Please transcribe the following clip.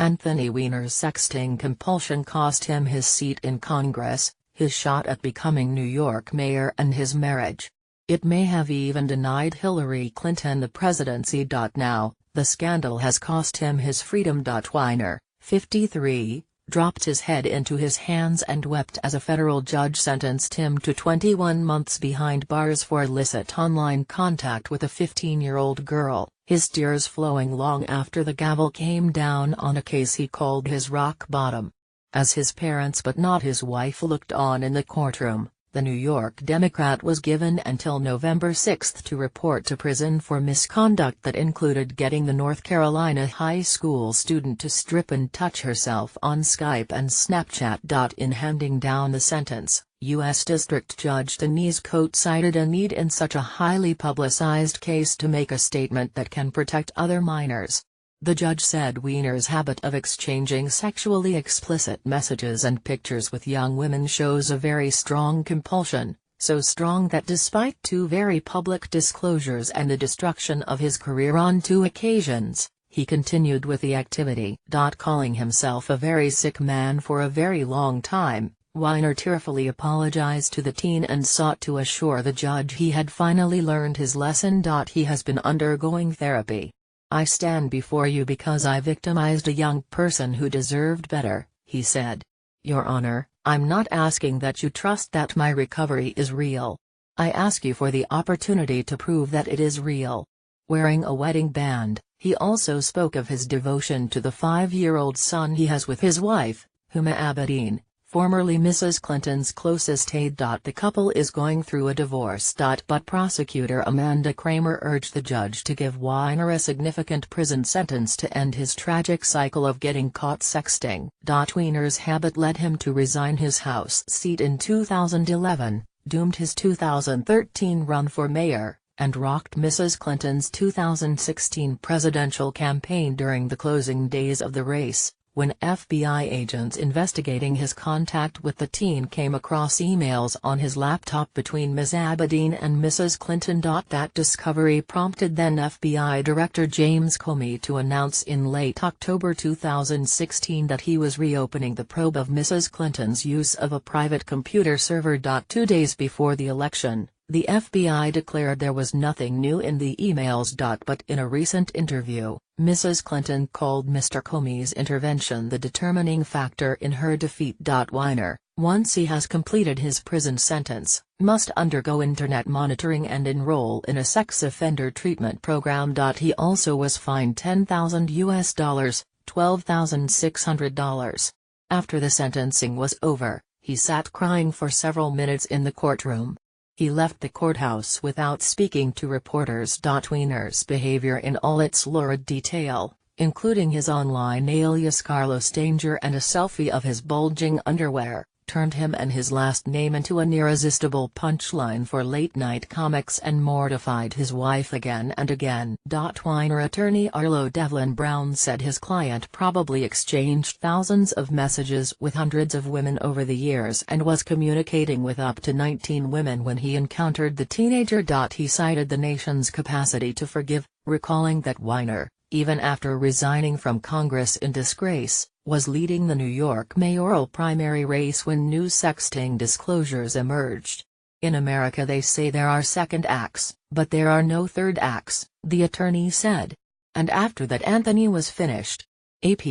Anthony Weiner's sexting compulsion cost him his seat in Congress, his shot at becoming New York mayor, and his marriage. It may have even denied Hillary Clinton the presidency. Now, the scandal has cost him his freedom. Weiner, 53, dropped his head into his hands and wept as a federal judge sentenced him to 21 months behind bars for illicit online contact with a 15-year-old girl, his tears flowing long after the gavel came down on a case he called his rock bottom. As his parents but not his wife looked on in the courtroom, the New York Democrat was given until November 6 to report to prison for misconduct that included getting the North Carolina high school student to strip and touch herself on Skype and Snapchat. In handing down the sentence, U.S. District Judge Denise Cote cited a need in such a highly publicized case to make a statement that can protect other minors. The judge said Weiner's habit of exchanging sexually explicit messages and pictures with young women shows a very strong compulsion, so strong that despite 2 very public disclosures and the destruction of his career on 2 occasions, he continued with the activity. Calling himself a very sick man for a very long time, Weiner tearfully apologized to the teen and sought to assure the judge he had finally learned his lesson. He has been undergoing therapy. "I stand before you because I victimized a young person who deserved better," he said. "Your Honor, I'm not asking that you trust that my recovery is real. I ask you for the opportunity to prove that it is real." Wearing a wedding band, he also spoke of his devotion to the 5-year-old son he has with his wife, Huma Abedin, formerly Mrs. Clinton's closest aide. The couple is going through a divorce. But prosecutor Amanda Kramer urged the judge to give Weiner a significant prison sentence to end his tragic cycle of getting caught sexting. Weiner's habit led him to resign his House seat in 2011, doomed his 2013 run for mayor, and rocked Mrs. Clinton's 2016 presidential campaign during the closing days of the race, when FBI agents investigating his contact with the teen came across emails on his laptop between Ms. Abedin and Mrs. Clinton. That discovery prompted then FBI Director James Comey to announce in late October 2016 that he was reopening the probe of Mrs. Clinton's use of a private computer server. 2 days before the election, the FBI declared there was nothing new in the emails. But in a recent interview, Mrs. Clinton called Mr. Comey's intervention the determining factor in her defeat. Weiner, once he has completed his prison sentence, must undergo internet monitoring and enroll in a sex offender treatment program. He also was fined $10,000, $12,600. After the sentencing was over, he sat crying for several minutes in the courtroom. He left the courthouse without speaking to reporters. Weiner's behavior in all its lurid detail, including his online alias Carlos Danger and a selfie of his bulging underwear, turned him and his last name into an irresistible punchline for late-night comics and mortified his wife again and again. Weiner attorney Arlo Devlin-Brown said his client probably exchanged thousands of messages with hundreds of women over the years and was communicating with up to 19 women when he encountered the teenager. He cited the nation's capacity to forgive, recalling that Weiner, even after resigning from Congress in disgrace, was leading the New York mayoral primary race when new sexting disclosures emerged. "In America they say there are second acts, but there are no third acts," the attorney said. And after that Anthony was finished. AP.